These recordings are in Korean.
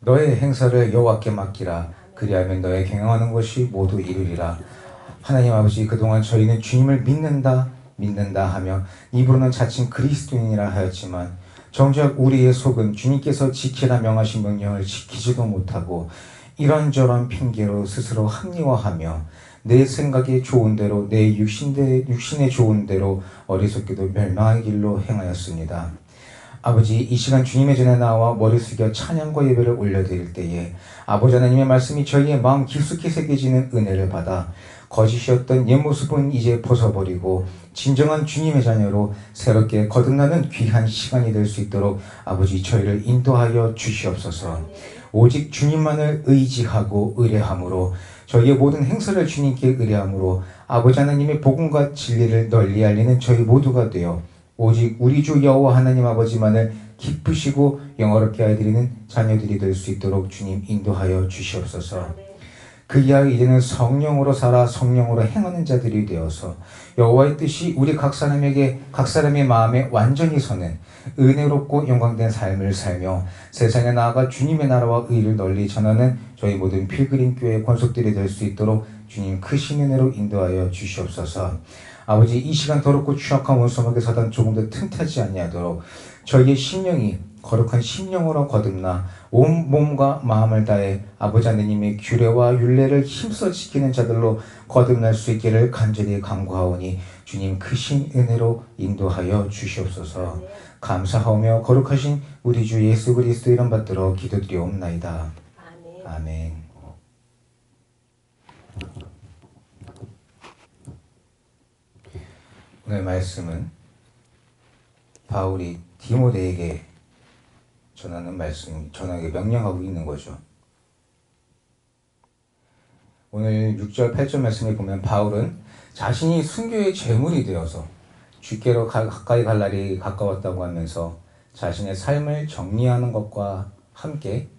너의 행사를 여호와께 맡기라. 그리하면 너의 경영하는 것이 모두 이루리라. 하나님 아버지, 그동안 저희는 주님을 믿는다 하며 입으로는 자칭 그리스도인이라 하였지만 정작 우리의 속은 주님께서 지키라 명하신 명령을 지키지도 못하고 이런저런 핑계로 스스로 합리화하며 내 생각에 좋은 대로, 내 육신에 좋은 대로 어리석게도 멸망의 길로 행하였습니다. 아버지, 이 시간 주님의 전에 나와 머리 숙여 찬양과 예배를 올려드릴 때에 아버지 하나님의 말씀이 저희의 마음 깊숙이 새겨지는 은혜를 받아 거짓이었던 옛 모습은 이제 벗어버리고 진정한 주님의 자녀로 새롭게 거듭나는 귀한 시간이 될 수 있도록 아버지 저희를 인도하여 주시옵소서. 오직 주님만을 의지하고 의뢰함으로 저희의 모든 행사를 주님께 의뢰함으로 아버지 하나님의 복음과 진리를 널리 알리는 저희 모두가 되어 오직 우리 주 여호와 하나님 아버지만을 기쁘시고 영화롭게 하여드리는 자녀들이 될 수 있도록 주님 인도하여 주시옵소서. 그리하여 이제는 성령으로 살아 성령으로 행하는 자들이 되어서 여호와의 뜻이 우리 각 사람의 마음에 완전히 서는 은혜롭고 영광된 삶을 살며 세상에 나아가 주님의 나라와 의를 널리 전하는 저희 모든 필그림 교회 권속들이 될 수 있도록 주님 크신 은혜로 인도하여 주시옵소서. 아버지, 이 시간 더럽고 추악한 원수막에 사단 조금 더 틈타지 아니하도록 저희의 심령이 거룩한 심령으로 거듭나 온 몸과 마음을 다해 아버지 하느님의 규례와 율례를 힘써 지키는 자들로 거듭날 수 있기를 간절히 간구하오니 주님 크신 은혜로 인도하여 주시옵소서. 감사하오며 거룩하신 우리 주 예수 그리스도 이름 받들어 기도드리옵나이다. 아멘. 오늘 말씀은 바울이 디모데에게 전하게 명령하고 있는 거죠. 오늘 6절 8절 말씀에 보면 바울은 자신이 순교의 제물이 되어서 주께로 가까이 갈 날이 가까웠다고 하면서 자신의 삶을 정리하는 것과 함께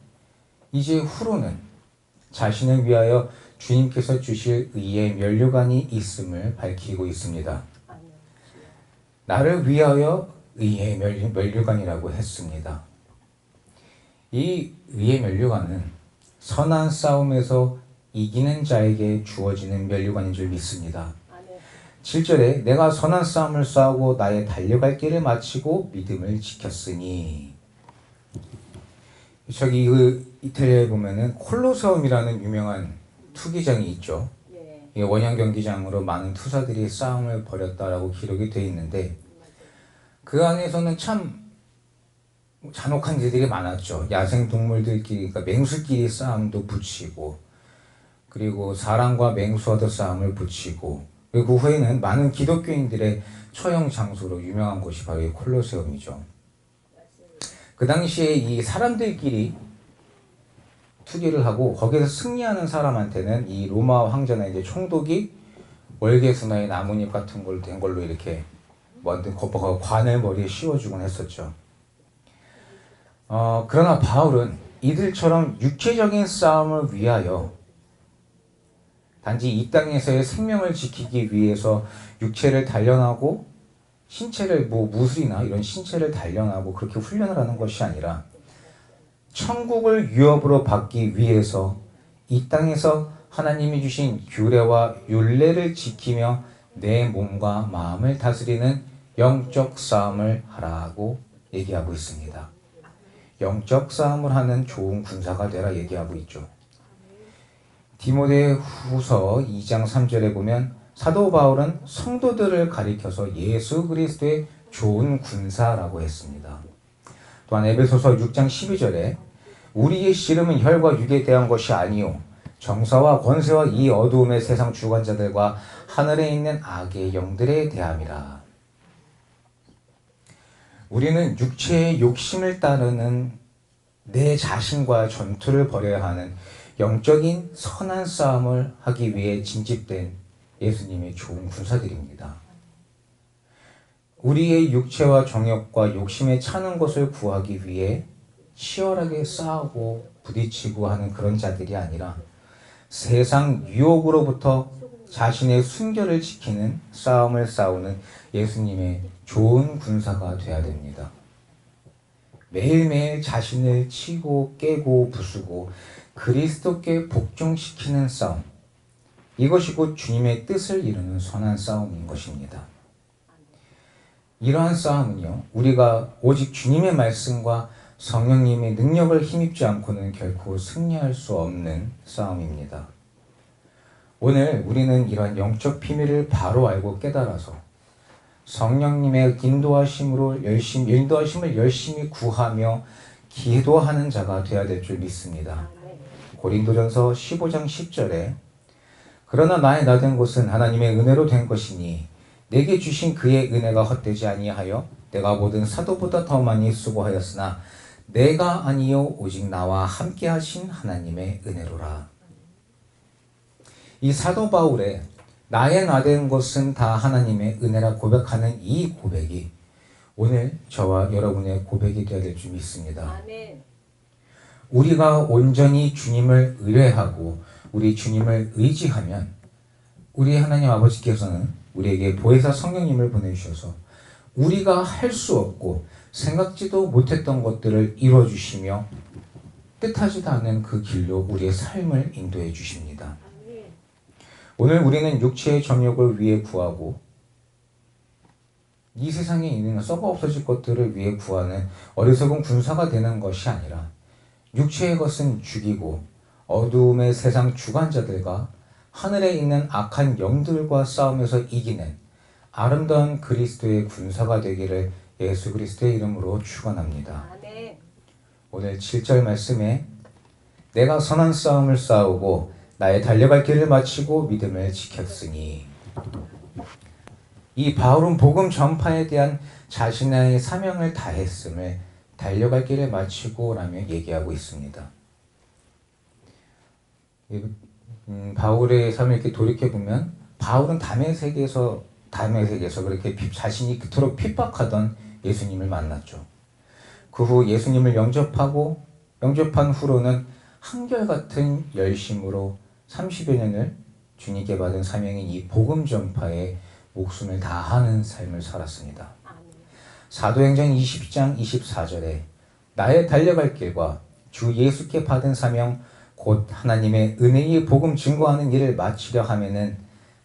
이제 후로는 자신을 위하여 주님께서 주실 의의 면류관이 있음을 밝히고 있습니다. 나를 위하여 의의 면류관이라고 했습니다. 이 의의 면류관은 선한 싸움에서 이기는 자에게 주어지는 면류관인 줄 믿습니다. 7절에 내가 선한 싸움을 싸우고 나의 달려갈 길을 마치고 믿음을 지켰으니, 저기 이태리에 보면은 콜로세움이라는 유명한 투기장이 있죠. 이 원형 경기장으로 많은 투사들이 싸움을 벌였다라고 기록이 되어 있는데 그 안에서는 참 잔혹한 일들이 많았죠. 야생 동물들끼리, 그러니까 맹수끼리 싸움도 붙이고, 그리고 사람과 맹수와도 싸움을 붙이고, 그리고 그 후에는 많은 기독교인들의 처형 장소로 유명한 곳이 바로 이 콜로세움이죠. 그 당시에 이 사람들끼리 투기를 하고 거기서 승리하는 사람한테는 이 로마 황제나 이제 총독이 월계수나의 나뭇잎 같은 걸 된 걸로 이렇게 만든 관을 머리에 씌워주곤 했었죠. 그러나 바울은 이들처럼 육체적인 싸움을 위하여 단지 이 땅에서의 생명을 지키기 위해서 육체를 단련하고 신체를 무술이나 이런 신체를 단련하고 그렇게 훈련을 하는 것이 아니라 천국을 유업으로 받기 위해서 이 땅에서 하나님이 주신 규례와 율례를 지키며 내 몸과 마음을 다스리는 영적 싸움을 하라고 얘기하고 있습니다. 영적 싸움을 하는 좋은 군사가 되라 얘기하고 있죠. 디모데 후서 2장 3절에 보면 사도 바울은 성도들을 가리켜서 예수 그리스도의 좋은 군사라고 했습니다. 또한 에베소서 6장 12절에 우리의 씨름은 혈과 육에 대한 것이 아니요 정사와 권세와 이 어두움의 세상 주관자들과 하늘에 있는 악의 영들에 대함이라. 우리는 육체의 욕심을 따르는 내 자신과 전투를 벌여야 하는 영적인 선한 싸움을 하기 위해 징집된 예수님의 좋은 군사들입니다. 우리의 육체와 정욕과 욕심에 차는 것을 구하기 위해 치열하게 싸우고 부딪히고 하는 그런 자들이 아니라 세상 유혹으로부터 자신의 순결을 지키는 싸움을 싸우는 예수님의 좋은 군사가 되어야 됩니다. 매일매일 자신을 치고 깨고 부수고 그리스도께 복종시키는 싸움. 이것이 곧 주님의 뜻을 이루는 선한 싸움인 것입니다. 이러한 싸움은요, 우리가 오직 주님의 말씀과 성령님의 능력을 힘입지 않고는 결코 승리할 수 없는 싸움입니다. 오늘 우리는 이러한 영적 비밀을 바로 알고 깨달아서 성령님의 인도하심을 열심히 구하며 기도하는 자가 되어야 될 줄 믿습니다. 고린도전서 15장 10절에 그러나 나의 나된 것은 하나님의 은혜로 된 것이니 내게 주신 그의 은혜가 헛되지 아니하여 내가 모든 사도보다 더 많이 수고하였으나 내가 아니요 오직 나와 함께 하신 하나님의 은혜로라. 이 사도 바울의 나의 나된 것은 다 하나님의 은혜라 고백하는 이 고백이 오늘 저와 여러분의 고백이 되어야 될 줄 믿습니다. 아멘. 우리가 온전히 주님을 의뢰하고 우리 주님을 의지하면 우리 하나님 아버지께서는 우리에게 보혜사 성령님을 보내주셔서 우리가 할 수 없고 생각지도 못했던 것들을 이루어주시며 뜻하지도 않은 그 길로 우리의 삶을 인도해 주십니다. 오늘 우리는 육체의 정욕을 위해 구하고 이 세상에 있는 썩어 없어질 것들을 위해 구하는 어리석은 군사가 되는 것이 아니라 육체의 것은 죽이고 어두움의 세상 주관자들과 하늘에 있는 악한 영들과 싸움에서 이기는 아름다운 그리스도의 군사가 되기를 예수 그리스도의 이름으로 축원합니다. 오늘 7절 말씀에 내가 선한 싸움을 싸우고 나의 달려갈 길을 마치고 믿음을 지켰으니, 이 바울은 복음 전파에 대한 자신의 사명을 다했음을 달려갈 길을 마치고 라며 얘기하고 있습니다. 바울의 삶을 이렇게 돌이켜보면 바울은 담의 세계에서 그렇게 자신이 그토록 핍박하던 예수님을 만났죠. 그 후 예수님을 영접한 후로는 한결같은 열심으로 30여 년을 주님께 받은 사명인 이 복음 전파에 목숨을 다하는 삶을 살았습니다. 사도행전 20장 24절에 나의 달려갈 길과 주 예수께 받은 사명 곧 하나님의 은혜의 복음 증거하는 일을 마치려 하면은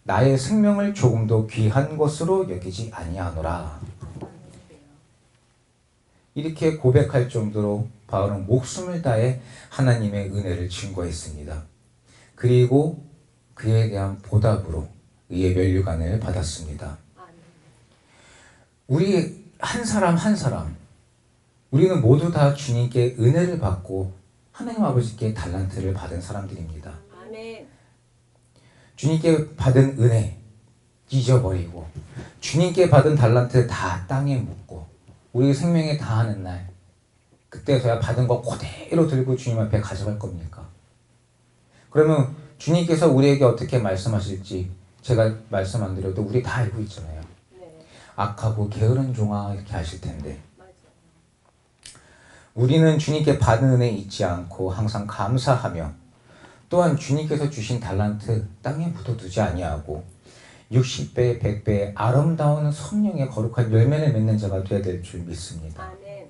나의 생명을 조금도 귀한 것으로 여기지 아니하노라. 이렇게 고백할 정도로 바울은 목숨을 다해 하나님의 은혜를 증거했습니다. 그리고 그에 대한 보답으로 의의 면류관을 받았습니다. 우리 한 사람 한 사람, 우리는 모두 다 주님께 은혜를 받고 하나님 아버지께 달란트를 받은 사람들입니다. 주님께 받은 은혜 잊어버리고 주님께 받은 달란트 다 땅에 묻고 우리 생명에 다하는 날, 그때서야 받은 거 그대로 들고 주님 앞에 가져갈 겁니까? 그러면 주님께서 우리에게 어떻게 말씀하실지 제가 말씀 안 드려도 우리 다 알고 있잖아요. 악하고 게으른 종아 이렇게 하실 텐데, 우리는 주님께 받은 은혜 잊지 않고 항상 감사하며 또한 주님께서 주신 달란트 땅에 묻어두지 아니하고 60배, 100배의 아름다운 성령의 거룩한 열매를 맺는 자가 되어야 될 줄 믿습니다. 아멘.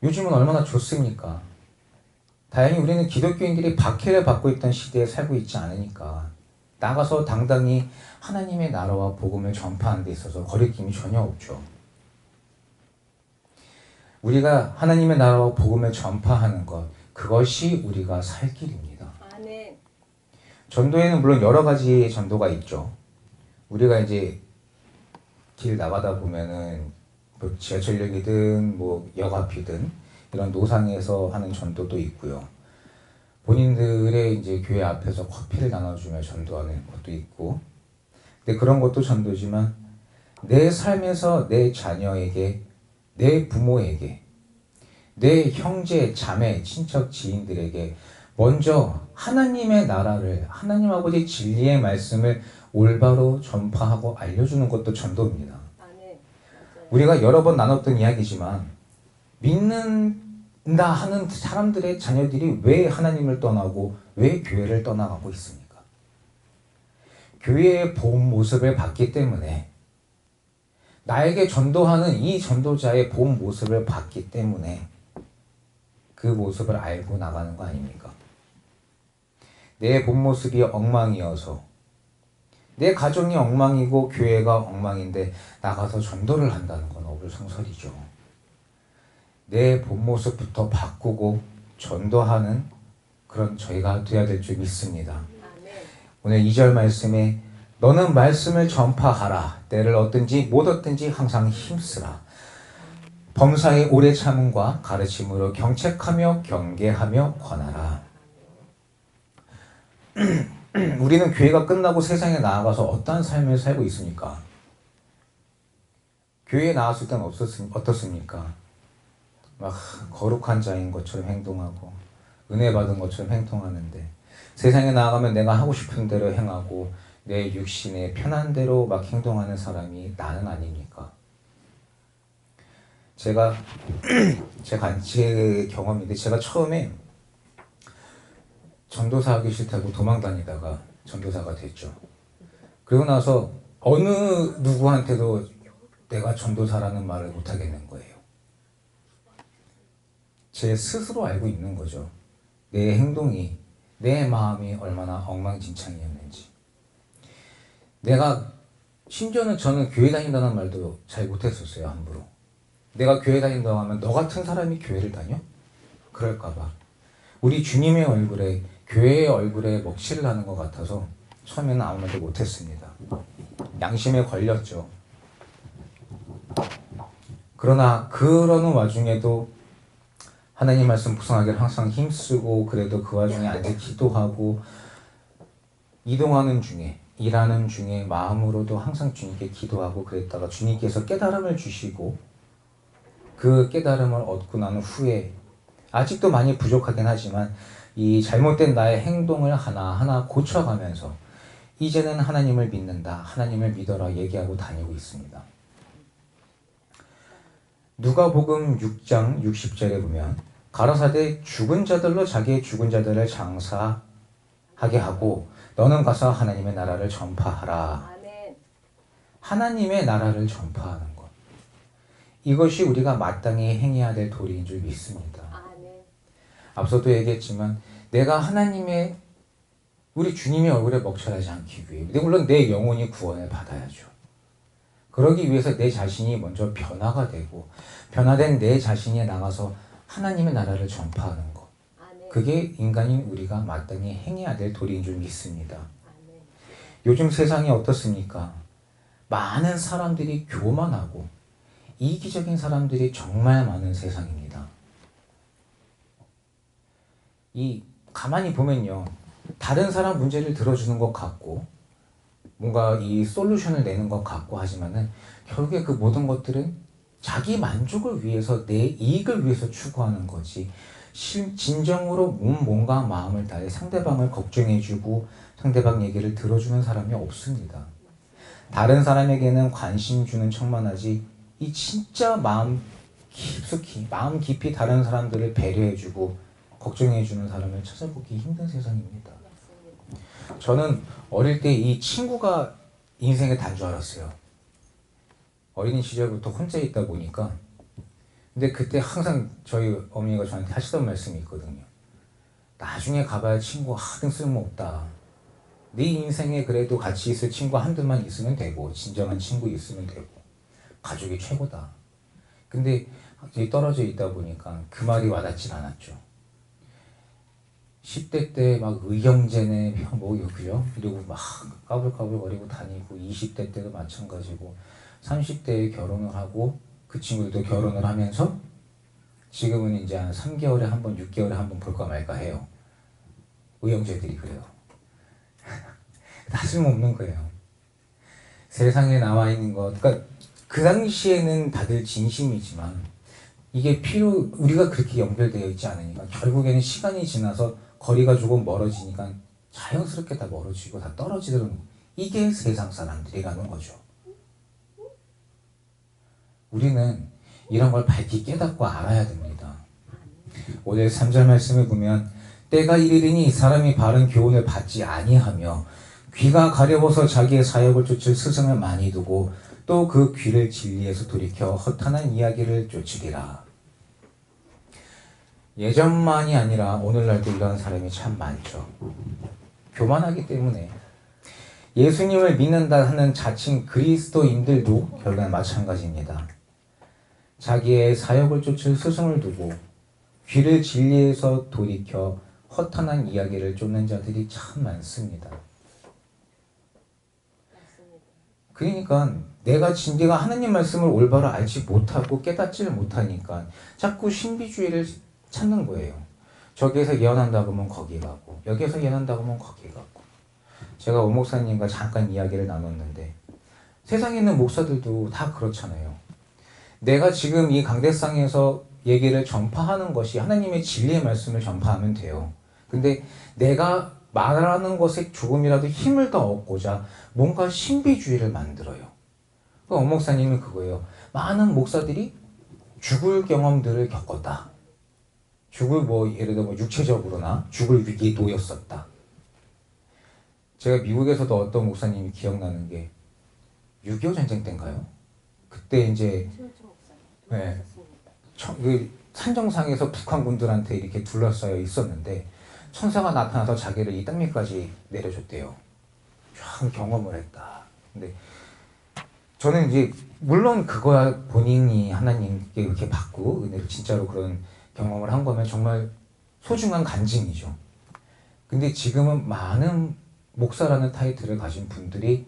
요즘은 얼마나 좋습니까? 다행히 우리는 기독교인들이 박해를 받고 있던 시대에 살고 있지 않으니까 나가서 당당히 하나님의 나라와 복음을 전파하는 데 있어서 거리낌이 전혀 없죠. 우리가 하나님의 나라와 복음을 전파하는 것, 그것이 우리가 살 길입니다. 아멘. 전도에는 물론 여러 가지의 전도가 있죠. 우리가 이제 길 나가다 보면은 뭐 지하철역이든 뭐 역 앞이든 이런 노상에서 하는 전도도 있고요. 본인들의 이제 교회 앞에서 커피를 나눠주며 전도하는 것도 있고, 근데 그런 것도 전도지만 내 삶에서 내 자녀에게, 내 부모에게, 내 형제, 자매, 친척, 지인들에게 먼저 하나님의 나라를, 하나님 아버지 진리의 말씀을 올바로 전파하고 알려주는 것도 전도입니다. 우리가 여러 번 나눴던 이야기지만 믿는다 하는 사람들의 자녀들이 왜 하나님을 떠나고 왜 교회를 떠나가고 있습니까? 교회의 본 모습을 봤기 때문에 나에게 전도하는 이 전도자의 본 모습을 봤기 때문에 그 모습을 알고 나가는 거 아닙니까? 내 본 모습이 엉망이어서 내 가정이 엉망이고 교회가 엉망인데 나가서 전도를 한다는 건 어불성설이죠. 내 본 모습부터 바꾸고 전도하는 그런 저희가 되어야 될 줄 믿습니다. 오늘 2절 말씀에 너는 말씀을 전파하라. 때를 얻든지 못 얻든지 항상 힘쓰라. 범사의 오래 참음과 가르침으로 경책하며 경계하며 권하라. 우리는 교회가 끝나고 세상에 나아가서 어떠한 삶을 살고 있습니까? 교회에 나왔을 땐 어떻습니까? 막 거룩한 자인 것처럼 행동하고 은혜 받은 것처럼 행동하는데 세상에 나아가면 내가 하고 싶은 대로 행하고 내 육신의 편한 대로 막 행동하는 사람이 나는 아닙니까? 제가 제 경험인데 제가 처음에 전도사 하기 싫다고 도망 다니다가 전도사가 됐죠. 그리고 나서 어느 누구한테도 내가 전도사라는 말을 못 하겠는 거예요. 제 스스로 알고 있는 거죠. 내 행동이, 내 마음이 얼마나 엉망진창이었는지. 심지어는 저는 교회 다닌다는 말도 잘 못했었어요, 함부로. 내가 교회 다닌다고 하면 너 같은 사람이 교회를 다녀? 그럴까봐. 우리 주님의 얼굴에, 교회의 얼굴에 먹칠을 하는 것 같아서 처음에는 아무 말도 못했습니다. 양심에 걸렸죠. 그러나 그러는 와중에도 하나님 말씀 묵상하기를 항상 힘쓰고 그래도 그 와중에 앉아 기도하고 이동하는 중에 일하는 중에 마음으로도 항상 주님께 기도하고 그랬다가 주님께서 깨달음을 주시고 그 깨달음을 얻고 난 후에 아직도 많이 부족하긴 하지만 이 잘못된 나의 행동을 하나하나 고쳐가면서 이제는 하나님을 믿는다, 하나님을 믿어라 얘기하고 다니고 있습니다. 누가복음 6장 60절에 보면 가라사대 죽은 자들로 자기의 죽은 자들을 장사하게 하고 너는 가서 하나님의 나라를 전파하라. 아멘. 하나님의 나라를 전파하는 것. 이것이 우리가 마땅히 행해야 될 도리인 줄 믿습니다. 아멘. 앞서도 얘기했지만 내가 하나님의 우리 주님의 얼굴에 먹칠하지 않기 위해 물론 내 영혼이 구원을 받아야죠. 그러기 위해서 내 자신이 먼저 변화가 되고 변화된 내 자신이 나가서 하나님의 나라를 전파하는 것. 그게 인간인 우리가 마땅히 행해야 될 도리인 줄 믿습니다. 요즘 세상이 어떻습니까? 많은 사람들이 교만하고 이기적인 사람들이 정말 많은 세상입니다. 가만히 보면요. 다른 사람 문제를 들어주는 것 같고 뭔가 이 솔루션을 내는 것 같고 하지만은 결국에 그 모든 것들은 자기 만족을 위해서 내 이익을 위해서 추구하는 거지 진정으로 몸과 마음을 다해 상대방을 걱정해주고 상대방 얘기를 들어주는 사람이 없습니다. 다른 사람에게는 관심 주는 척만 하지 이 진짜 마음 깊이 다른 사람들을 배려해주고 걱정해주는 사람을 찾아보기 힘든 세상입니다. 저는 어릴 때 이 친구가 인생의 다인 줄 알았어요. 어린 시절부터 혼자 있다 보니까. 근데 그때 항상 저희 어머니가 저한테 하시던 말씀이 있거든요. 나중에 가봐야 친구 하등 쓸모없다. 네 인생에 그래도 같이 있을 친구 한두만 있으면 되고 진정한 친구 있으면 되고 가족이 최고다. 근데 떨어져 있다 보니까 그 말이 와닿진 않았죠. 10대 때 막 의형제네 그죠? 이러고 막 까불까불거리고 다니고 20대 때도 마찬가지고 30대에 결혼을 하고 그 친구들도 결혼을 하면서 지금은 이제 한 3개월에 한 번, 6개월에 한 번 볼까 말까 해요. 의형제들이 그래요. 다 쓸모없는 거예요. 세상에 나와 있는 것, 그러니까 그 당시에는 다들 진심이지만 이게 우리가 그렇게 연결되어 있지 않으니까 결국에는 시간이 지나서 거리가 조금 멀어지니까 자연스럽게 다 멀어지고 다 떨어지더라고요. 이게 세상 사람들이라는 거죠. 우리는 이런 걸 밝히 깨닫고 알아야 됩니다. 오늘 3절 말씀을 보면 때가 이르리니 사람이 바른 교훈을 받지 아니하며 귀가 가려워서 자기의 사역을 쫓을 스승을 많이 두고 또 그 귀를 진리에서 돌이켜 허탄한 이야기를 쫓으리라. 예전만이 아니라 오늘날도 이런 사람이 참 많죠. 교만하기 때문에. 예수님을 믿는다 하는 자칭 그리스도인들도 결국은 마찬가지입니다. 자기의 사역을 쫓을 스승을 두고 귀를 진리에서 돌이켜 허탄한 이야기를 쫓는 자들이 참 많습니다. 그러니까 내가 하나님 말씀을 올바로 알지 못하고 깨닫지를 못하니까 자꾸 신비주의를 찾는 거예요. 저기에서 예언한다고 하면 거기 가고 여기에서 예언한다고 하면 거기 가고. 제가 오 목사님과 잠깐 이야기를 나눴는데 세상에 있는 목사들도 다 그렇잖아요. 내가 지금 이 강대상에서 얘기를 전파하는 것이 하나님의 진리의 말씀을 전파하면 돼요. 근데 내가 말하는 것에 조금이라도 힘을 더 얻고자 뭔가 신비주의를 만들어요. 오 목사님은 그거예요. 많은 목사들이 죽을 경험들을 겪었다. 예를 들어 육체적으로나 죽을 위기에 놓였었다. 제가 미국에서도 어떤 목사님이 기억나는 게 6.25 전쟁 때인가요? 그때 이제 네, 산정상에서 북한군들한테 이렇게 둘러싸여 있었는데 천사가 나타나서 자기를 이 땅밑까지 내려줬대요. 참 경험을 했다. 근데 저는 이제 물론 그거야 본인이 하나님께 이렇게 받고 은혜를 진짜로 그런 경험을 한 거면 정말 소중한 간증이죠. 근데 지금은 많은 목사라는 타이틀을 가진 분들이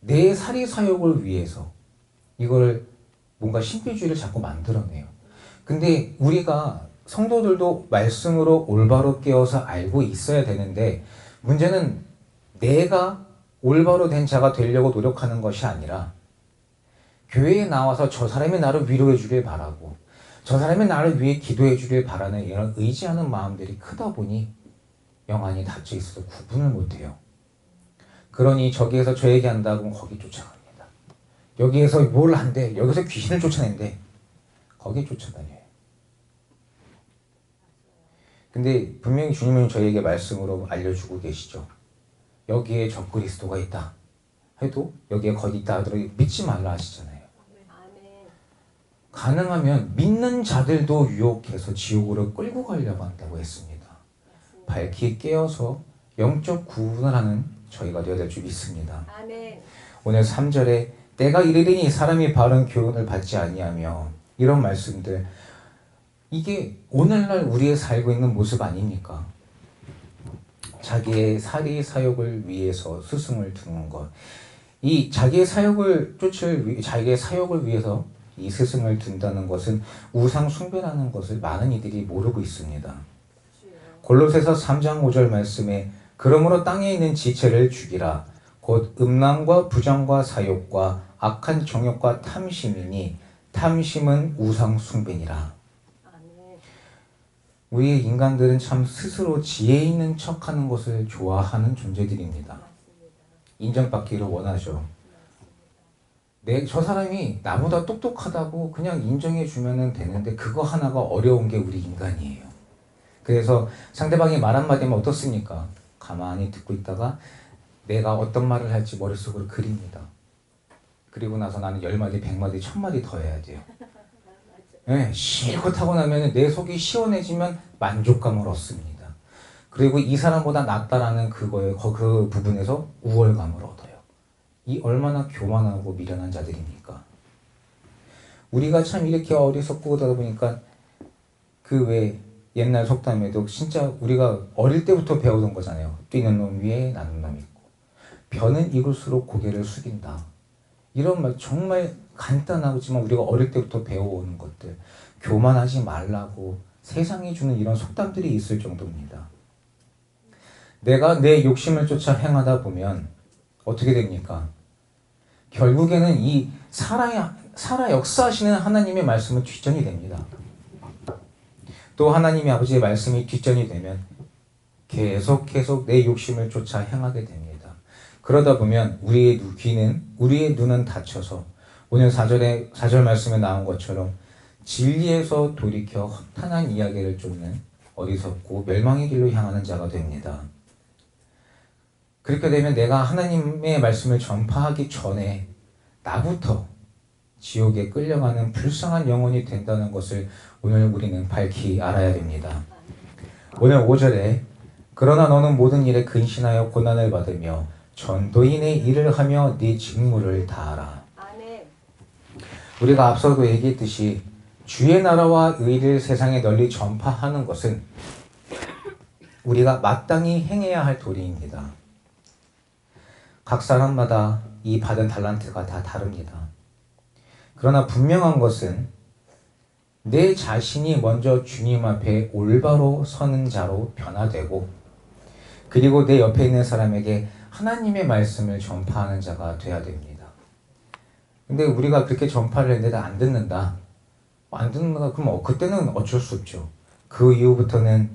내 사리 사욕을 위해서 이걸 뭔가 신비주의를 자꾸 만들어내요. 근데 우리가 성도들도 말씀으로 올바로 깨어서 알고 있어야 되는데 문제는 내가 올바로 된 자가 되려고 노력하는 것이 아니라 교회에 나와서 저 사람이 나를 위로해 주길 바라고 저 사람이 나를 위해 기도해 주길 바라는 이런 의지하는 마음들이 크다 보니 영안이 닫혀 있어서 구분을 못해요. 그러니 저기에서 저 얘기한다고 하면 거기 쫓아갑니다. 여기에서 뭘 한대, 여기서 귀신을 쫓아낸대. 거기 쫓아다녀요. 근데 분명히 주님은 저에게 말씀으로 알려주고 계시죠. 여기에 적그리스도가 있다 해도 여기에 거기 있다 하더라도 믿지 말라 하시잖아요. 가능하면 믿는 자들도 유혹해서 지옥으로 끌고 가려고 한다고 했습니다. 밝히 깨어서 영적 구분을 하는 저희가 되어야 될 줄 믿습니다. 아멘. 오늘 3절에 때가 이르리니 사람이 바른 교훈을 받지 아니하며 이런 말씀들 이게 오늘날 우리의 살고 있는 모습 아닙니까? 자기의 사리 사욕을 위해서 스승을 두는 것. 이 자기의 사욕을 위해서 이 스승을 둔다는 것은 우상 숭배라는 것을 많은 이들이 모르고 있습니다. 골로새서 3장 5절 말씀에 그러므로 땅에 있는 지체를 죽이라 곧 음란과 부정과 사욕과 악한 정욕과 탐심이니 탐심은 우상 숭배니라. 우리 인간들은 참 스스로 지혜 있는 척하는 것을 좋아하는 존재들입니다. 인정받기를 원하죠. 저 사람이 나보다 똑똑하다고 그냥 인정해 주면 되는데 그거 하나가 어려운 게 우리 인간이에요. 그래서 상대방이 말 한마디면 어떻습니까? 가만히 듣고 있다가 내가 어떤 말을 할지 머릿속으로 그립니다. 그리고 나서 나는 10마디, 100마디, 1000마디 더 해야 돼요. 네, 실컷 하고 나면 내 속이 시원해지면 만족감을 얻습니다. 그리고 이 사람보다 낫다라는 그 부분에서 우월감을 얻어요. 이 얼마나 교만하고 미련한 자들입니까? 우리가 참 이렇게 어리석고 그러다 보니까 그 왜 옛날 속담에도 진짜 우리가 어릴 때부터 배우던 거잖아요. 뛰는 놈 위에 나는 놈 있고 벼는 익을수록 고개를 숙인다. 이런 말 정말 간단하지만 우리가 어릴 때부터 배워오는 것들 교만하지 말라고 세상이 주는 이런 속담들이 있을 정도입니다. 내가 내 욕심을 쫓아 행하다 보면 어떻게 됩니까? 결국에는 이 살아 역사하시는 하나님의 말씀은 뒷전이 됩니다. 또 하나님의 아버지의 말씀이 뒷전이 되면 계속 내 욕심을 쫓아 행하게 됩니다. 그러다 보면 우리의 눈은 닫혀서 오늘 4절 말씀에 나온 것처럼 진리에서 돌이켜 허탄한 이야기를 쫓는 어리석고 멸망의 길로 향하는 자가 됩니다. 그렇게 되면 내가 하나님의 말씀을 전파하기 전에 나부터 지옥에 끌려가는 불쌍한 영혼이 된다는 것을 오늘 우리는 밝히 알아야 됩니다. 오늘 5절에 그러나 너는 모든 일에 근신하여 고난을 받으며 전도인의 일을 하며 네 직무를 다하라. 우리가 앞서도 얘기했듯이 주의 나라와 의를 세상에 널리 전파하는 것은 우리가 마땅히 행해야 할 도리입니다. 각 사람마다 이 받은 달란트가 다 다릅니다. 그러나 분명한 것은 내 자신이 먼저 주님 앞에 올바로 서는 자로 변화되고 그리고 내 옆에 있는 사람에게 하나님의 말씀을 전파하는 자가 되어야 됩니다. 근데 우리가 그렇게 전파를 했는데 안 듣는다. 안 듣는다 그러면 그때는 어쩔 수 없죠. 그 이후부터는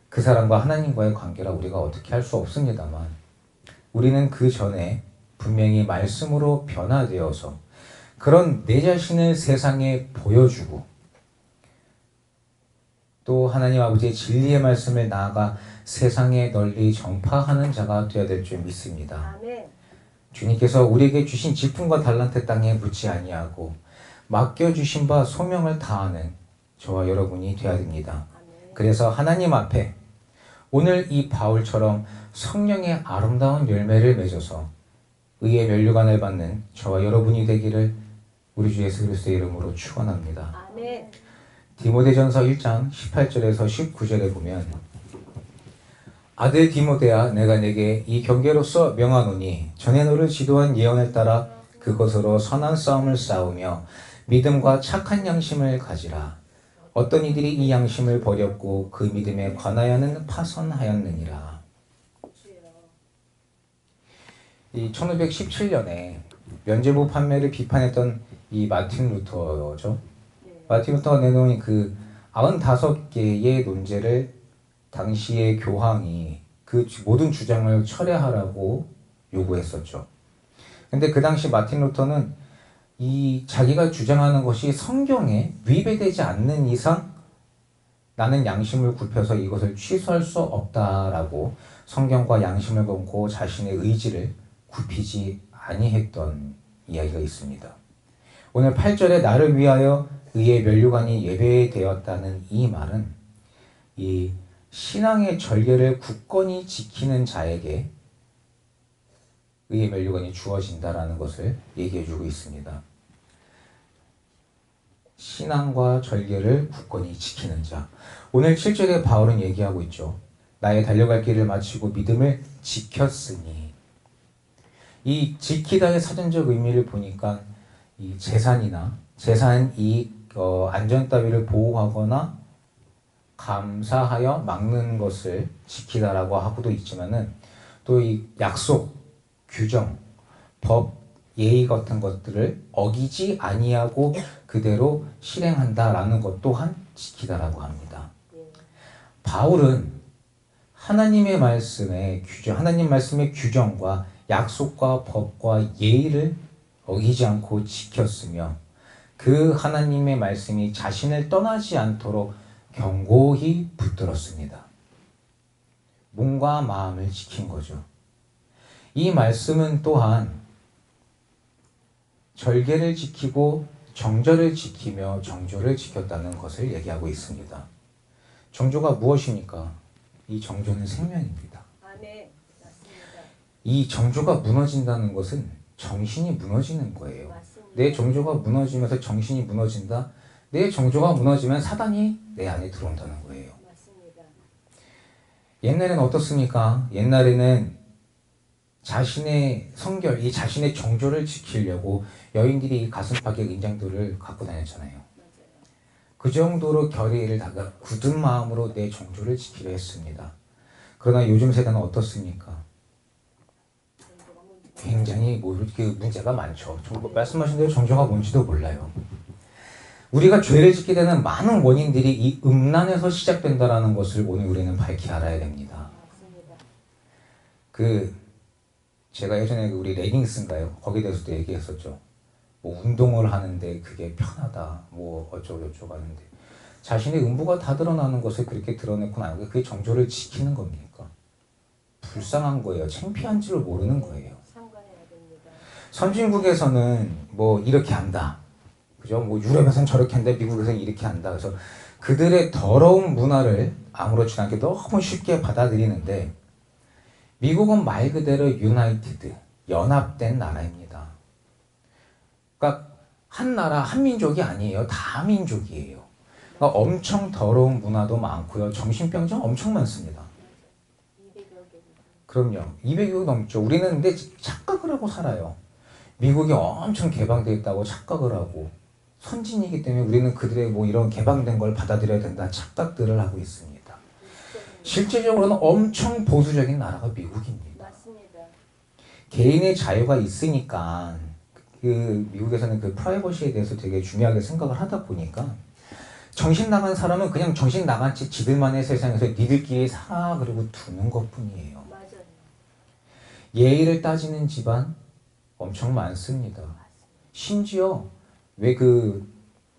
그 사람과 하나님과의 관계라 우리가 어떻게 할 수 없습니다만 우리는 그 전에 분명히 말씀으로 변화되어서 그런 내 자신을 세상에 보여주고 또 하나님 아버지의 진리의 말씀을 나아가 세상에 널리 전파하는 자가 되어야 될 줄 믿습니다. 아멘. 주님께서 우리에게 주신 직분과 달란트 땅에 묻지 아니하고 맡겨주신 바 소명을 다하는 저와 여러분이 되어야 됩니다. 아멘. 그래서 하나님 앞에 오늘 이 바울처럼 성령의 아름다운 열매를 맺어서 의의 면류관을 받는 저와 여러분이 되기를 우리 주 예수 그리스도의 이름으로 축원합니다. 아멘. 디모데전서 1장 18절에서 19절에 보면 아들 디모데야 내가 내게 이 경계로서 명하노니 전에 너를 지도한 예언을 따라 그것으로 선한 싸움을 싸우며 믿음과 착한 양심을 가지라. 어떤 이들이 이 양심을 버렸고 그 믿음에 관하여는 파선하였느니라. 이 1517년에 면죄부 판매를 비판했던 이 마틴 루터죠. 마틴 루터가 내놓은 그 95개의 논제를 당시의 교황이 그 모든 주장을 철회하라고 요구했었죠. 근데 그 당시 마틴 루터는 이 자기가 주장하는 것이 성경에 위배되지 않는 이상 나는 양심을 굽혀서 이것을 취소할 수 없다라고 성경과 양심을 건고 자신의 의지를 굽히지 아니했던 이야기가 있습니다. 오늘 8절에 나를 위하여 의의 면류관이 예배되었다는 이 말은 이 신앙의 절개를 굳건히 지키는 자에게 의의 면류관이 주어진다라는 것을 얘기해주고 있습니다. 신앙과 절개를 굳건히 지키는 자. 오늘 7절에 바울은 얘기하고 있죠. 나의 달려갈 길을 마치고 믿음을 지켰으니. 이 지키다의 사전적 의미를 보니까 이 재산 이익, 안전 따위를 보호하거나 감사하여 막는 것을 지키다라고 하고도 있지만은 또 이 약속, 규정, 법, 예의 같은 것들을 어기지 아니하고 그대로 실행한다라는 것 또한 지키다라고 합니다. 바울은 하나님의 말씀의 규정, 하나님 말씀의 규정과 약속과 법과 예의를 어기지 않고 지켰으며 그 하나님의 말씀이 자신을 떠나지 않도록 견고히 붙들었습니다. 몸과 마음을 지킨 거죠. 이 말씀은 또한 절개를 지키고 정절을 지키며 정조를 지켰다는 것을 얘기하고 있습니다. 정조가 무엇입니까? 이 정조는 생명입니다. 이 정조가 무너진다는 것은 정신이 무너지는 거예요. 내 정조가 무너지면서 정신이 무너진다. 내 정조가 무너지면 사단이 내 안에 들어온다는 거예요. 옛날에는 어떻습니까? 옛날에는 자신의 성결, 이 자신의 정조를 지키려고 여인들이 가슴팍에 인장도를 갖고 다녔잖아요. 그 정도로 결의를 다가 굳은 마음으로 내 정조를 지키려 했습니다. 그러나 요즘 세대는 어떻습니까? 굉장히 문제가 많죠. 말씀하신 대로 정조가 뭔지도 몰라요. 우리가 죄를 짓게 되는 많은 원인들이 이 음란에서 시작된다는 것을 오늘 우리는 밝히 알아야 됩니다. 제가 예전에 우리 레깅스인가요? 거기에 대해서도 얘기했었죠. 뭐 운동을 하는데 그게 편하다, 뭐 어쩌고저쩌고 하는데 자신의 음부가 다 드러나는 것을 그렇게 드러내고 나니까 그게 정조를 지키는 겁니까? 불쌍한 거예요. 창피한 줄을 모르는 거예요. 선진국에서는 뭐 이렇게 한다. 그죠? 뭐 유럽에서는 저렇게 한다. 미국에서는 이렇게 한다. 그래서 그들의 더러운 문화를 아무렇지 않게 너무 쉽게 받아들이는데 미국은 말 그대로 유나이티드, 연합된 나라입니다. 그러니까 한 나라, 한 민족이 아니에요. 다 민족이에요. 그러니까 엄청 더러운 문화도 많고요. 정신병자 엄청 많습니다. 그럼요. 200여 넘죠. 우리는 근데 착각을 하고 살아요. 미국이 엄청 개방되어 있다고 착각을 하고 선진이기 때문에 우리는 그들의 뭐 이런 개방된 걸 받아들여야 된다 착각들을 하고 있습니다. 실제적으로는 엄청 보수적인 나라가 미국입니다. 맞습니다. 개인의 자유가 있으니까 그 미국에서는 그 프라이버시에 대해서 되게 중요하게 생각을 하다 보니까 정신 나간 사람은 그냥 정신 나간 채 지들만의 세상에서 니들끼리 살아 그러고 두는 것뿐이에요. 맞아요. 예의를 따지는 집안 엄청 많습니다. 심지어 왜 그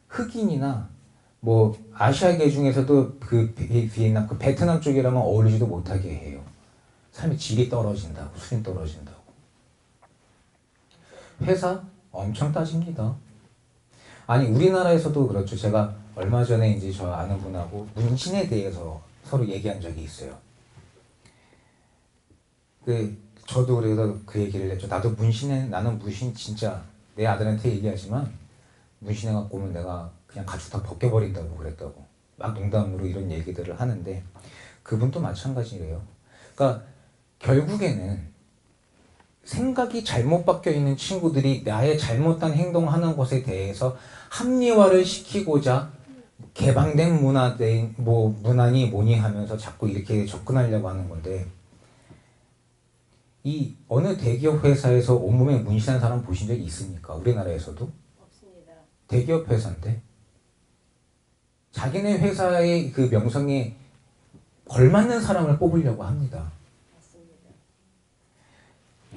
흑인이나 뭐 아시아계 중에서도 그 비엔나 그 베트남 쪽이라면 어울리지도 못하게 해요. 삶의 질이 떨어진다고, 수준 떨어진다고. 회사 엄청 따집니다. 아니 우리나라에서도 그렇죠. 제가 얼마 전에 이제 저 아는 분하고 문신에 대해서 서로 얘기한 적이 있어요. 저도 그래서 그 얘기를 했죠. 나는 문신 진짜 내 아들한테 얘기하지만 문신해 갖고 오면 내가 그냥 가죽 다 벗겨버린다고 그랬다고. 막 농담으로 이런 얘기들을 하는데 그분도 마찬가지래요. 그러니까 결국에는 생각이 잘못 바뀌어 있는 친구들이 나의 잘못한 행동하는 것에 대해서 합리화를 시키고자 개방된 문화니 뭐니 하면서 자꾸 이렇게 접근하려고 하는 건데 이 어느 대기업 회사에서 온몸에 문신한 사람 보신 적이 있습니까? 우리나라에서도? 없습니다. 대기업 회사인데 자기네 회사의 그 명성에 걸맞는 사람을 뽑으려고 합니다. 맞습니다.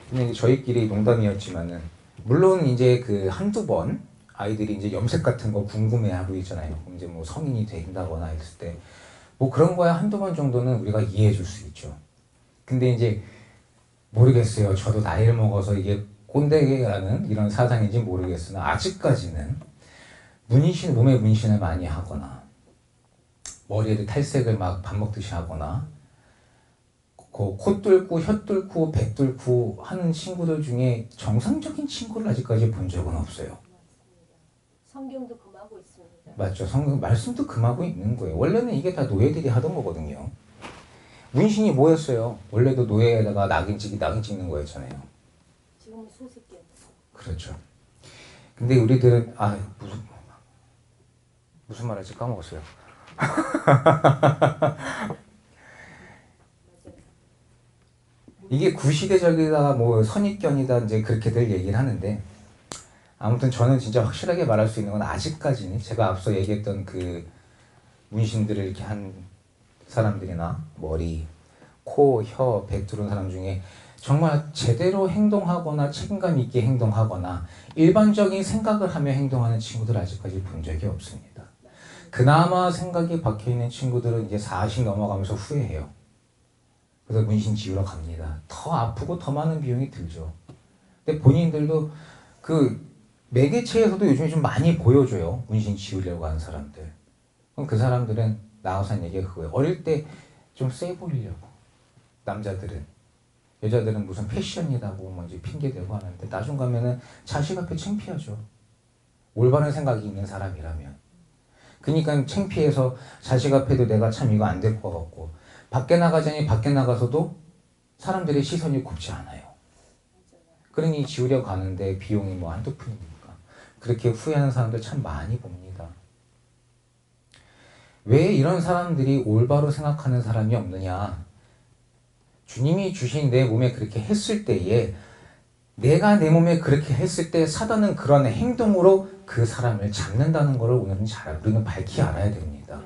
근데 저희끼리 농담이었지만은 물론 이제 그 한두 번 아이들이 이제 염색 같은 거 궁금해하고 있잖아요. 이제 뭐 성인이 된다거나 했을 때 뭐 그런 거야 한두 번 정도는 우리가 이해해 줄 수 있죠. 근데 이제 모르겠어요. 저도 나이를 먹어서 이게 꼰대라는 이런 사상인지 모르겠으나 아직까지는 몸에 문신을 많이 하거나 머리에도 탈색을 막 밥 먹듯이 하거나 코 뚫고 혀 뚫고 배 뚫고 하는 친구들 중에 정상적인 친구를 아직까지 본 적은 없어요. 맞습니다. 성경도 금하고 있습니다. 맞죠. 성경 말씀도 금하고 있는 거예요. 원래는 이게 다 노예들이 하던 거거든요. 문신이 뭐였어요? 원래도 노예에다가 낙인 찍는 거였잖아요. 지금은 수수께. 그렇죠. 근데 우리들은 무슨 말할지 까먹었어요. 이게 구시대적이다 뭐 선입견이다 이제 그렇게들 얘기를 하는데 아무튼 저는 진짜 확실하게 말할 수 있는 건 아직까지는 제가 앞서 얘기했던 그 문신들을 이렇게 한 사람들이나 머리, 코, 혀, 배 뚫은 사람 중에 정말 제대로 행동하거나 책임감 있게 행동하거나 일반적인 생각을 하며 행동하는 친구들 아직까지 본 적이 없습니다. 그나마 생각이 박혀있는 친구들은 이제 40 넘어가면서 후회해요. 그래서 문신 지우러 갑니다. 더 아프고 더 많은 비용이 들죠. 근데 본인들도 그 매개체에서도 요즘에 좀 많이 보여줘요. 문신 지우려고 하는 사람들. 그럼 그 사람들은 나와서 한 얘기가 그거예요. 어릴 때 좀 세 보이려고. 남자들은. 여자들은 무슨 패션이다고 뭔지 핑계대고 하는데 나중 가면은 자식 앞에 창피하죠. 올바른 생각이 있는 사람이라면. 그러니까 창피해서 자식 앞에도 내가 참 이거 안 될 것 같고 밖에 나가자니 밖에 나가서도 사람들의 시선이 곱지 않아요. 그러니 지우려고 가는데 비용이 뭐 한두 푼이니까. 그렇게 후회하는 사람들 참 많이 봅니다. 왜 이런 사람들이 올바로 생각하는 사람이 없느냐? 주님이 주신 내 몸에 그렇게 했을 때에 내가 내 몸에 그렇게 했을 때 사단은 그런 행동으로 그 사람을 잡는다는 것을 오늘은 우리는 밝히 알아야 됩니다.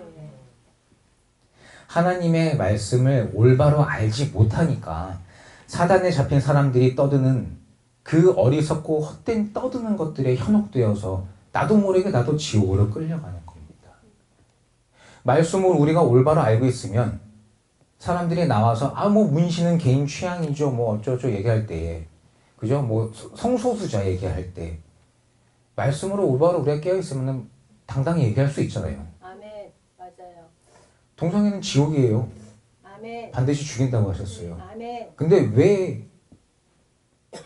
하나님의 말씀을 올바로 알지 못하니까 사단에 잡힌 사람들이 떠드는 그 어리석고 헛된 떠드는 것들에 현혹되어서 나도 모르게 나도 지옥으로 끌려가는 겁니다. 말씀을 우리가 올바로 알고 있으면 사람들이 나와서 뭐 문신은 개인 취향이죠 뭐 어쩌죠 얘기할 때에 그죠? 뭐 성소수자 얘기할 때 말씀으로 올바로 우리가 깨어있으면 당당히 얘기할 수 있잖아요. 아멘. 맞아요. 동성애는 지옥이에요. 아멘. 반드시 죽인다고 하셨어요. 아멘. 근데 왜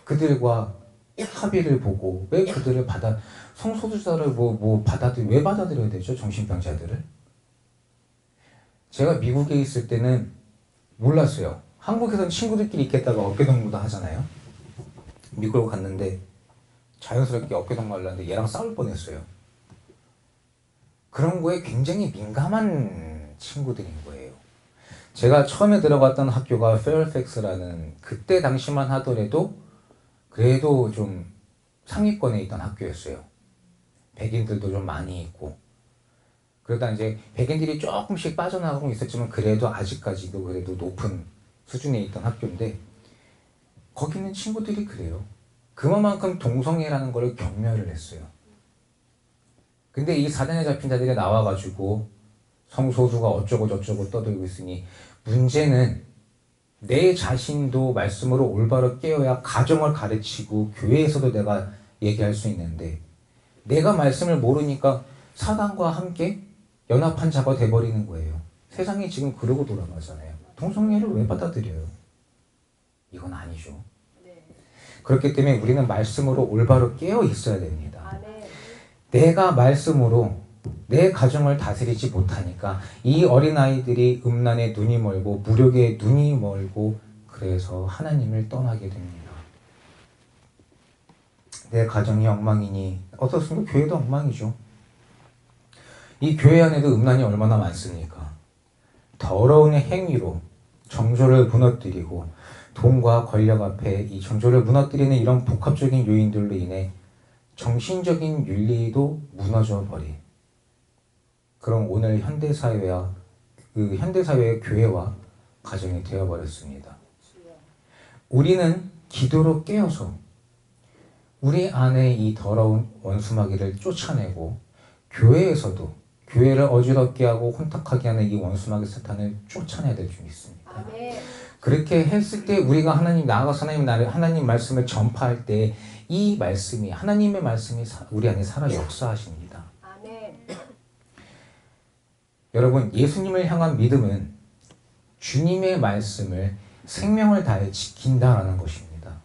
그들과 합의를 보고 왜 그들을 성소수자를 왜 받아들여야 되죠? 정신병자들을. 제가 미국에 있을 때는 몰랐어요. 한국에서는 친구들끼리 있겠다가 어깨동무도 하잖아요. 미국을 갔는데 자연스럽게 어깨동무를 하는데 얘랑 싸울 뻔했어요. 그런 거에 굉장히 민감한 친구들인 거예요. 제가 처음에 들어갔던 학교가 페어팩스라는 그때 당시만 하더라도 그래도 좀 상위권에 있던 학교였어요. 백인들도 좀 많이 있고 그러다 이제 백인들이 조금씩 빠져나가고 있었지만 그래도 아직까지도 그래도 높은 수준에 있던 학교인데 거기 있는 친구들이 그래요. 그만큼 동성애라는 걸 경멸을 했어요. 근데 이 사단에 잡힌 자들이 나와가지고 성소수가 어쩌고 저쩌고 떠들고 있으니 문제는 내 자신도 말씀으로 올바로 깨어야 가정을 가르치고 교회에서도 내가 얘기할 수 있는데 내가 말씀을 모르니까 사단과 함께 연합한 자가 돼버리는 거예요. 세상이 지금 그러고 돌아가잖아요. 동성애를 왜 받아들여요? 이건 아니죠. 네. 그렇기 때문에 우리는 말씀으로 올바로 깨어 있어야 됩니다. 아멘. 내가 말씀으로 내 가정을 다스리지 못하니까 이 어린아이들이 음란에 눈이 멀고 무력에 눈이 멀고 그래서 하나님을 떠나게 됩니다. 내 가정이 엉망이니 어떻습니까? 교회도 엉망이죠. 이 교회 안에도 음란이 얼마나 많습니까? 더러운 행위로 정조를 무너뜨리고 돈과 권력 앞에 이 정조를 무너뜨리는 이런 복합적인 요인들로 인해 정신적인 윤리도 무너져 버린 그런 오늘 현대사회와 현대사회의 교회와 가정이 되어버렸습니다. 우리는 기도로 깨어서 우리 안에 이 더러운 원수마귀를 쫓아내고 교회에서도 교회를 어지럽게 하고 혼탁하게 하는 이 원수마귀 사탄을 쫓아내야 될 줄 믿습니다. 아멘. 그렇게 했을 때 우리가 하나님 나아가서 하나님 말씀을 전파할 때 이 말씀이 하나님의 말씀이 우리 안에 살아 역사하십니다. 아멘. 여러분 예수님을 향한 믿음은 주님의 말씀을 생명을 다해 지킨다라는 것입니다.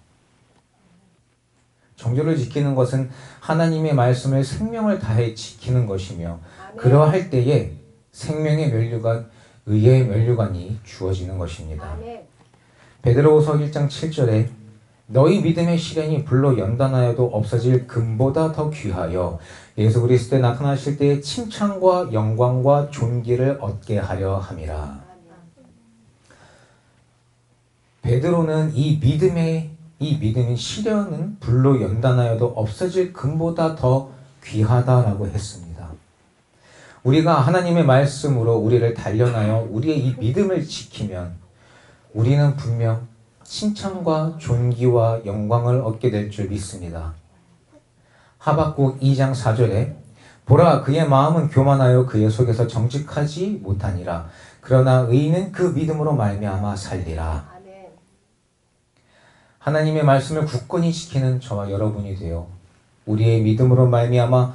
정죄를 지키는 것은 하나님의 말씀을 생명을 다해 지키는 것이며 아멘. 그러할 때에 생명의 면류관, 의의 면류관이 주어지는 것입니다. 아멘. 베드로후서 1장 7절에 너희 믿음의 시련이 불로 연단하여도 없어질 금보다 더 귀하여 예수 그리스도에 나타나실 때의 칭찬과 영광과 존귀를 얻게 하려 함이라. 베드로는 이 믿음의 시련은 불로 연단하여도 없어질 금보다 더 귀하다라고 했습니다. 우리가 하나님의 말씀으로 우리를 단련하여 우리의 이 믿음을 지키면 우리는 분명 칭찬과 존귀와 영광을 얻게 될 줄 믿습니다. 하박국 2장 4절에 보라 그의 마음은 교만하여 그의 속에서 정직하지 못하니라. 그러나 의인은 그 믿음으로 말미암아 살리라. 아멘. 하나님의 말씀을 굳건히 지키는 저와 여러분이 되어 우리의 믿음으로 말미암아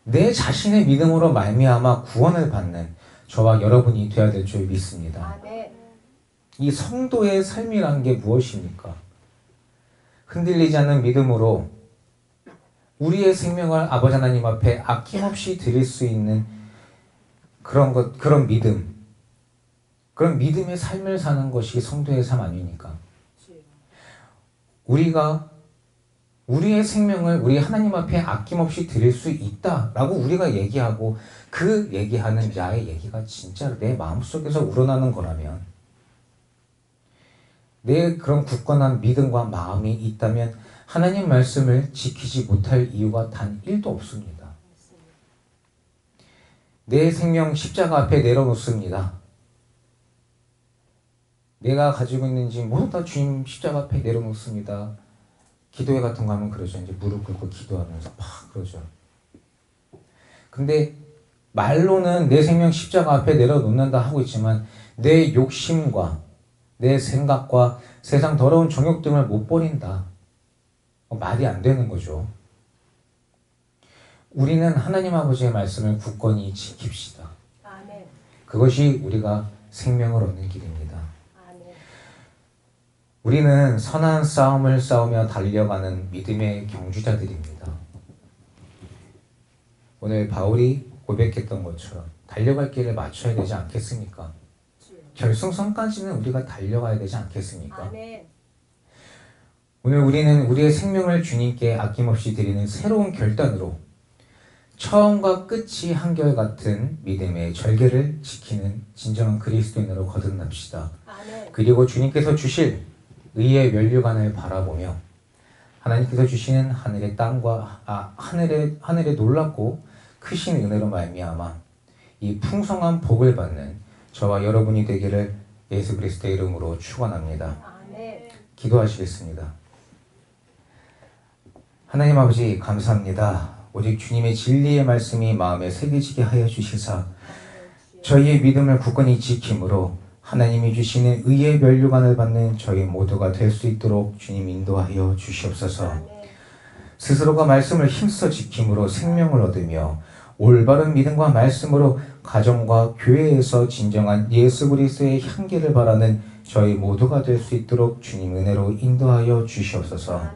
내 자신의 믿음으로 말미암아 구원을 받는 저와 여러분이 되어야 될 줄 믿습니다. 아멘. 이 성도의 삶이란 게 무엇입니까? 흔들리지 않는 믿음으로 우리의 생명을 아버지 하나님 앞에 아낌없이 드릴 수 있는 그런 믿음, 그런 믿음의 삶을 사는 것이 성도의 삶 아닙니까? 우리가 우리의 생명을 우리 하나님 앞에 아낌없이 드릴 수 있다라고 우리가 얘기하고 그 얘기하는 자의 얘기가 진짜 내 마음속에서 우러나는 거라면 내 그런 굳건한 믿음과 마음이 있다면 하나님 말씀을 지키지 못할 이유가 단 1도 없습니다. 내 생명 십자가 앞에 내려놓습니다. 내가 가지고 있는지 모두 다 주님 십자가 앞에 내려놓습니다. 기도회 같은 거 하면 그러죠. 이제 무릎 꿇고 기도하면서 막 그러죠. 근데 말로는 내 생명 십자가 앞에 내려놓는다 하고 있지만 내 욕심과 내 생각과 세상 더러운 정욕 등을 못 버린다. 말이 안 되는 거죠. 우리는 하나님 아버지의 말씀을 굳건히 지킵시다. 아멘. 그것이 우리가 생명을 얻는 길입니다. 아멘. 우리는 선한 싸움을 싸우며 달려가는 믿음의 경주자들입니다. 오늘 바울이 고백했던 것처럼 달려갈 길을 맞춰야 되지 않겠습니까? 결승선까지는 우리가 달려가야 되지 않겠습니까? 아멘. 오늘 우리는 우리의 생명을 주님께 아낌없이 드리는 새로운 결단으로 처음과 끝이 한결같은 믿음의 절개를 지키는 진정한 그리스도인으로 거듭납시다. 아멘. 그리고 주님께서 주실 의의 면류관을 바라보며 하나님께서 주시는 하늘의 땅과 하늘의 놀랍고 크신 은혜로 말미암아 이 풍성한 복을 받는 저와 여러분이 되기를 예수 그리스도의 이름으로 축원합니다. 아멘. 기도하시겠습니다. 하나님 아버지 감사합니다. 오직 주님의 진리의 말씀이 마음에 새겨지게 하여 주시사 저희의 믿음을 굳건히 지킴으로 하나님이 주시는 의의 면류관을 받는 저희 모두가 될 수 있도록 주님 인도하여 주시옵소서. 아멘. 스스로가 말씀을 힘써 지킴으로 생명을 얻으며 올바른 믿음과 말씀으로 가정과 교회에서 진정한 예수 그리스도의 향기를 바라는 저희 모두가 될 수 있도록 주님 은혜로 인도하여 주시옵소서. 아멘.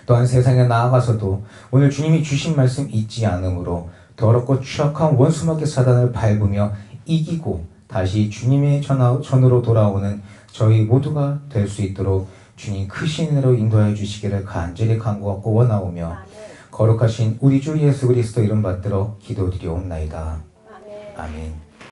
또한 세상에 나아가서도 오늘 주님이 주신 말씀 잊지 않으므로 더럽고 추악한 원수마귀 사단을 밟으며 이기고 다시 주님의 전으로 돌아오는 저희 모두가 될 수 있도록 주님 크신 은혜로 인도하여 주시기를 간절히 간구하고 원하오며 아멘. 거룩하신 우리 주 예수 그리스도 이름 받들어 기도드리옵나이다. 아멘. 아멘.